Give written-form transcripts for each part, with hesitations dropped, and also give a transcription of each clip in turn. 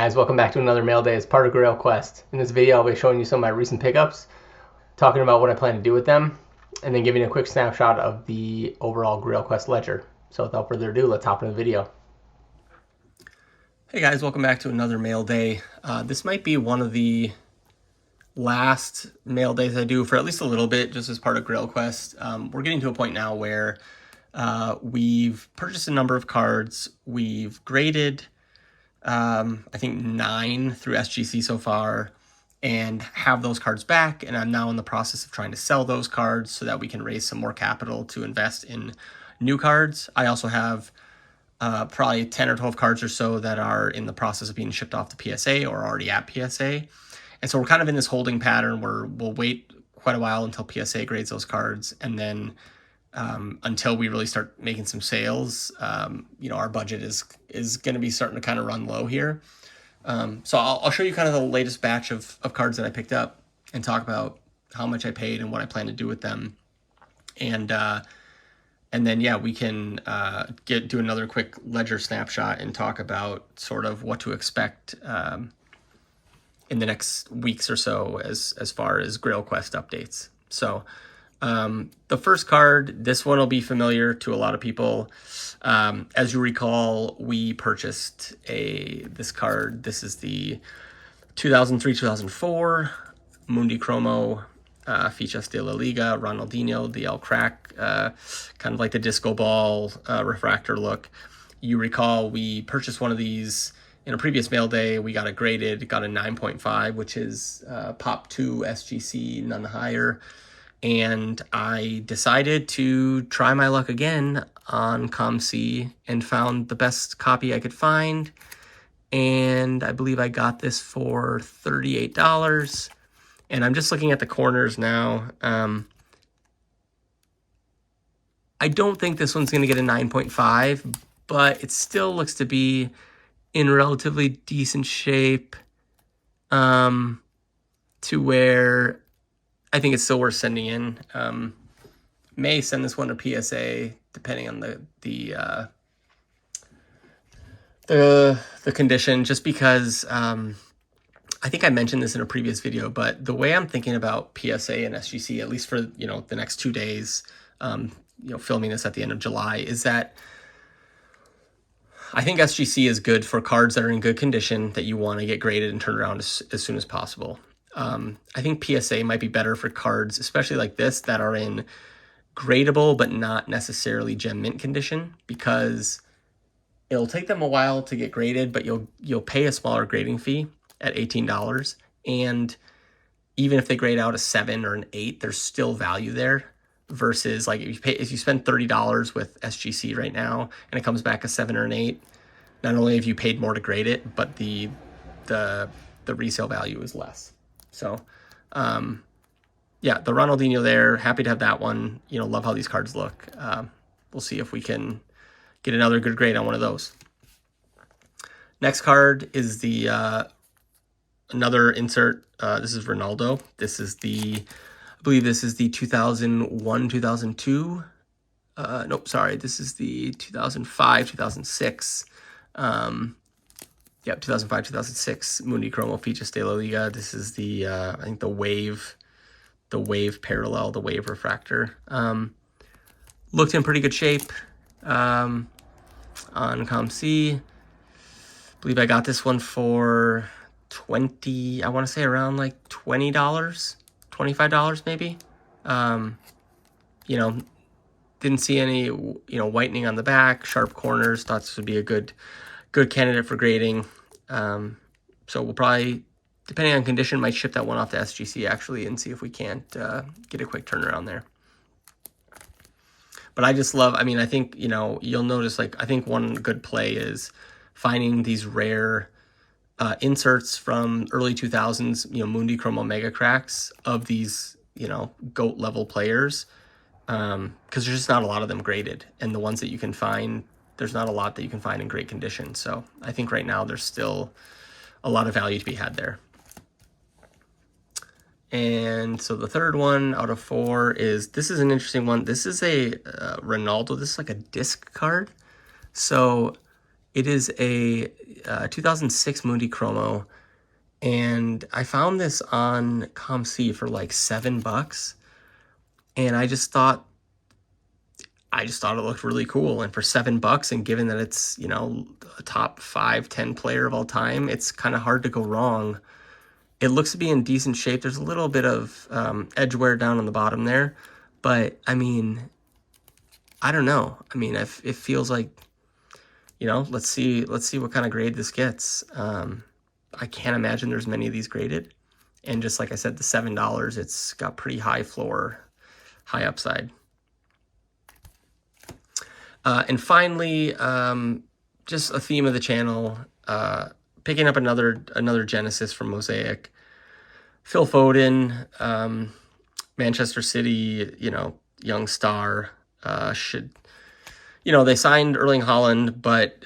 guys, welcome back to another mail day as part of Grail Quest. In this video I'll be showing you some of my recent pickups, talking about what I plan to do with them, and then giving a quick snapshot of the overall Grail Quest ledger. So without further ado, let's hop into the video. Hey guys, welcome back to another mail day. This might be one of the last mail days I do for at least a little bit, just as part of Grail Quest. We're getting to a point now where we've purchased a number of cards. We've graded I think 9 through SGC so far, and have those cards back, and I'm now in the process of trying to sell those cards so that we can raise some more capital to invest in new cards. I also have probably 10 or 12 cards or so that are in the process of being shipped off to PSA or already at PSA. And so we're kind of in this holding pattern where we'll wait quite a while until PSA grades those cards, and then until we really start making some sales, our budget is going to be starting to kind of run low here. So I'll show you kind of the latest batch of cards that I picked up and talk about how much I paid and what I plan to do with them. And then, yeah, we can do another quick ledger snapshot and talk about sort of what to expect in the next weeks or so as far as Grail Quest updates. So the first card, this one will be familiar to a lot of people. As you recall, we purchased this card. This is the 2003-2004 Mundi Chromo Fichas de la Liga Ronaldinho, the El Crack, kind of like the disco ball refractor look. You recall we purchased one of these in a previous mail day. We got it graded, got a 9.5, which is Pop 2 SGC, none higher. And I decided to try my luck again on ComC and found the best copy I could find. And I believe I got this for $38. And I'm just looking at the corners now. I don't think this one's going to get a 9.5, but it still looks to be in relatively decent shape to where I think it's still worth sending in. May send this one to PSA depending on the condition, just because I think I mentioned this in a previous video, but the way I'm thinking about PSA and SGC, at least for the next 2 days, filming this at the end of July, is that I think SGC is good for cards that are in good condition that you want to get graded and turned around as soon as possible. I think PSA might be better for cards, especially like this, that are in gradable but not necessarily gem mint condition, because it'll take them a while to get graded, but you'll pay a smaller grading fee at $18, and even if they grade out a 7 or an 8, there's still value there. Versus like if you spend $30 with SGC right now and it comes back a 7 or an 8, not only have you paid more to grade it, but the resale value is less. So, yeah, the Ronaldinho there, happy to have that one. Love how these cards look. We'll see if we can get another good grade on one of those. Next card is the another insert. This is Ronaldo. This is I believe this is the 2001-2002. Nope, sorry. This is the 2005-2006. Yep, 2005-2006 Mundi Chromo Fichas de la Liga. This is the I think the wave parallel, the wave refractor. Looked in pretty good shape on ComC. Believe I got this one for I want to say around like $20, $25 maybe. Didn't see any whitening on the back, sharp corners. Thought this would be a good candidate for grading. So we'll probably, depending on condition, might ship that one off to SGC actually and see if we can't get a quick turnaround there. But I just love, I think, you'll notice, like, I think one good play is finding these rare inserts from early 2000s, Mundi Chromo Mega Cracks of these, GOAT level players. Because there's just not a lot of them graded. And the ones that you can find, there's not a lot that you can find in great condition. So I think right now there's still a lot of value to be had there. And so the third one out of 4 this is an interesting one. This is a Ronaldo. This is like a disc card. So It is a 2006 Mundi Chromo, and I found this on ComC for like $7, and I just thought it looked really cool. And for $7, and given that it's, you know, a top 5-10 player of all time, it's kind of hard to go wrong. It looks to be in decent shape. There's a little bit of edge wear down on the bottom there, but I mean, I don't know. I mean, it feels like, you know, let's see what kind of grade this gets. I can't imagine there's many of these graded. And just like I said, the $7, it's got pretty high floor, high upside. And finally, just a theme of the channel, picking up another Genesis from Mosaic. Phil Foden, Manchester City, you know, young star, they signed Erling Haaland, but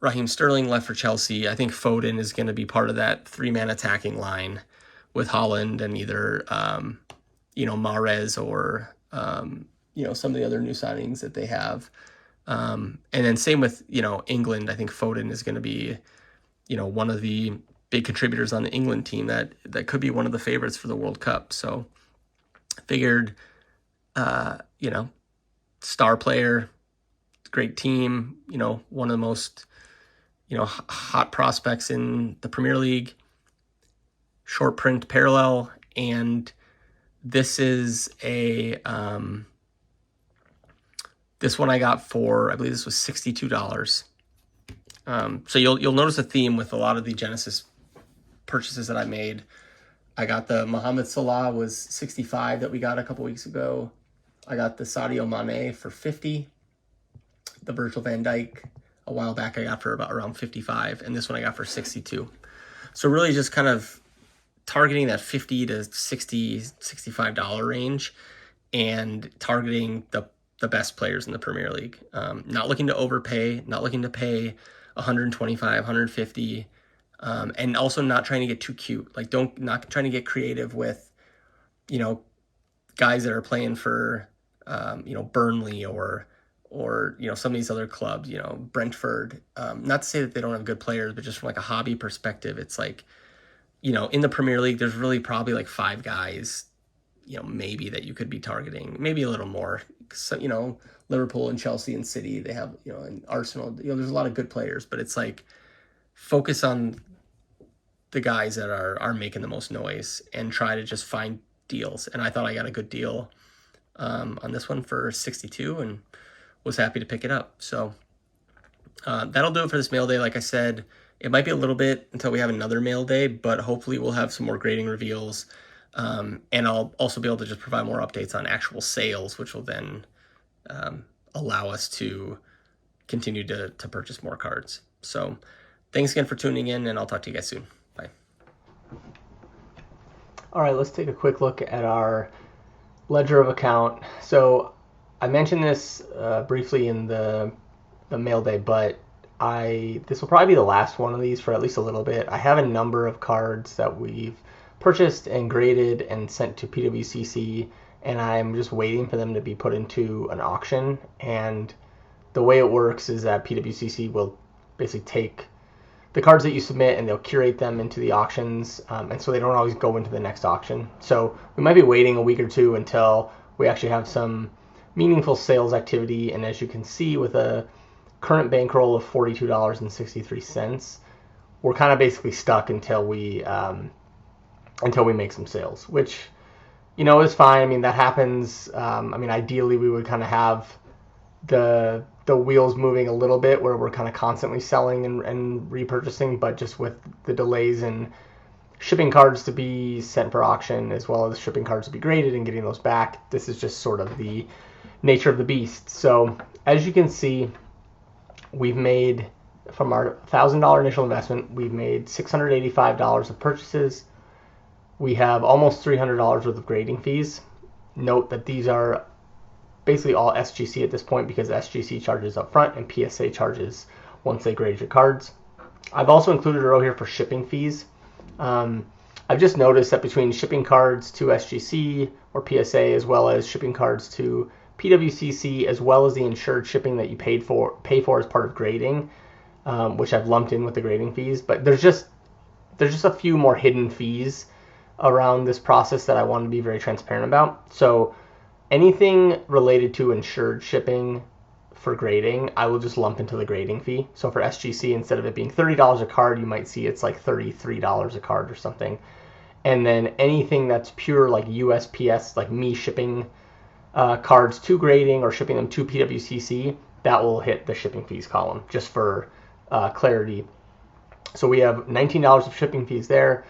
Raheem Sterling left for Chelsea. I think Foden is going to be part of that 3-man attacking line with Haaland and either, Mahrez or, some of the other new signings that they have. And then same with, England. I think Foden is going to be, one of the big contributors on the England team that could be one of the favorites for the World Cup. So I figured, star player, great team, one of the most, hot prospects in the Premier League, short print parallel. And this is this one I got for, I believe this was $62. So you'll notice a theme with a lot of the Genesis purchases that I made. I got the Mohamed Salah was 65 that we got a couple weeks ago. I got the Sadio Mane for 50. The Virgil van Dijk a while back I got for around 55, and this one I got for 62. So really just kind of targeting that $50 to $60, $65 range, and targeting the best players in the Premier League. Not looking to overpay, not looking to pay 125, 150, and also not trying to get too cute. Like not trying to get creative with, guys that are playing for, Burnley or some of these other clubs, Brentford. Not to say that they don't have good players, but just from like a hobby perspective, it's like, in the Premier League, there's really probably like 5 guys, maybe that you could be targeting, maybe a little more. So, Liverpool and Chelsea and City, they have, and Arsenal, there's a lot of good players, but it's like focus on the guys that are making the most noise and try to just find deals. And I thought I got a good deal on this one for 62 and was happy to pick it up. So that'll do it for this mail day. Like I said, it might be a little bit until we have another mail day, but hopefully we'll have some more grading reveals. And I'll also be able to just provide more updates on actual sales, which will then allow us to continue to purchase more cards. So thanks again for tuning in, and I'll talk to you guys soon. Bye. All right, let's take a quick look at our ledger of account. So I mentioned this briefly in the mail day, but this will probably be the last one of these for at least a little bit. I have a number of cards that we've purchased and graded and sent to PWCC, and I'm just waiting for them to be put into an auction. And the way it works is that PWCC will basically take the cards that you submit and they'll curate them into the auctions, and so they don't always go into the next auction. So we might be waiting a week or two until we actually have some meaningful sales activity. And as you can see, with a current bankroll of $42.63, we're kind of basically stuck until we make some sales, which is fine. I mean, that happens. Ideally we would kind of have the wheels moving a little bit where we're kind of constantly selling and repurchasing, but just with the delays in shipping cards to be sent for auction as well as shipping cards to be graded and getting those back, this is just sort of the nature of the beast. So as you can see, we've made, from our $1,000 initial investment, we've made $685 of purchases. We have almost $300 worth of grading fees. Note that these are basically all SGC at this point, because SGC charges up front and PSA charges once they grade your cards. I've also included a row here for shipping fees. I've just noticed that between shipping cards to SGC or PSA, as well as shipping cards to PWCC, as well as the insured shipping that you pay for as part of grading, which I've lumped in with the grading fees. But there's just a few more hidden fees around this process that I want to be very transparent about. So anything related to insured shipping for grading, I will just lump into the grading fee. So for SGC, instead of it being $30 a card, you might see it's like $33 a card or something. And then anything that's pure like USPS, like me shipping cards to grading or shipping them to PWCC, that will hit the shipping fees column, just for clarity. So we have $19 of shipping fees there.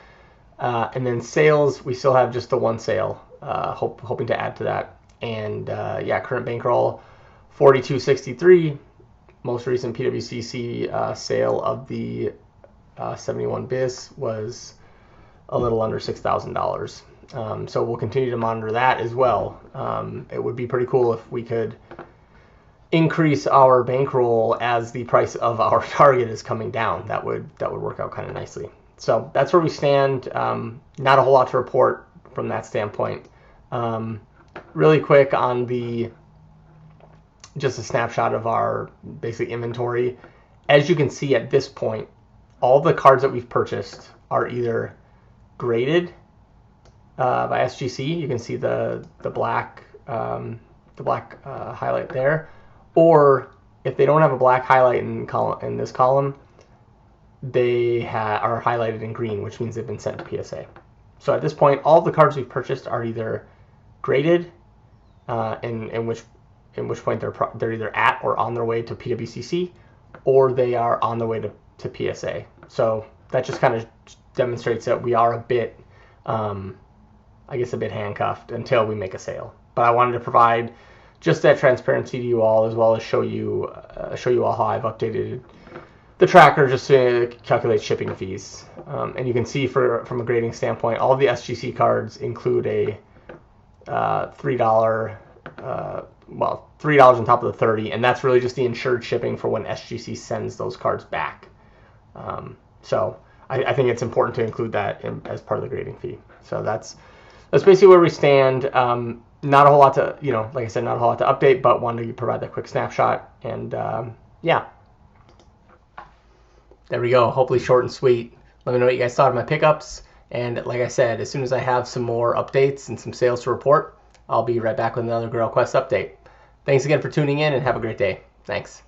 And then sales, we still have just the one sale, hoping to add to that. And yeah, current bankroll, $42.63. Most recent PWCC sale of the 71 bis was a little under $6,000. So we'll continue to monitor that as well. It would be pretty cool if we could increase our bankroll as the price of our target is coming down. That would work out kind of nicely. So that's where we stand. Not a whole lot to report from that standpoint. Really quick on just a snapshot of our basic inventory. As you can see at this point, all the cards that we've purchased are either graded by SGC. You can see the black highlight there, or if they don't have a black highlight in this column, they are highlighted in green, which means they've been sent to PSA. So at this point, all of the cards we've purchased are either graded, in which point they're either at or on their way to PWCC, or they are on their way to PSA. So that just kind of demonstrates that we are a bit, I guess, a bit handcuffed until we make a sale. But I wanted to provide just that transparency to you all, as well as show you all how I've updated the tracker just to calculate shipping fees. And you can see from a grading standpoint, all of the SGC cards include a $3 on top of the 30, and that's really just the insured shipping for when SGC sends those cards back. So I think it's important to include that as part of the grading fee. So that's basically where we stand. Not a whole lot to, like I said, not a whole lot to update, but wanted to provide that quick snapshot. And yeah, there we go. Hopefully short and sweet. Let me know what you guys thought of my pickups. And like I said, as soon as I have some more updates and some sales to report, I'll be right back with another Grail Quest update. Thanks again for tuning in, and have a great day. Thanks.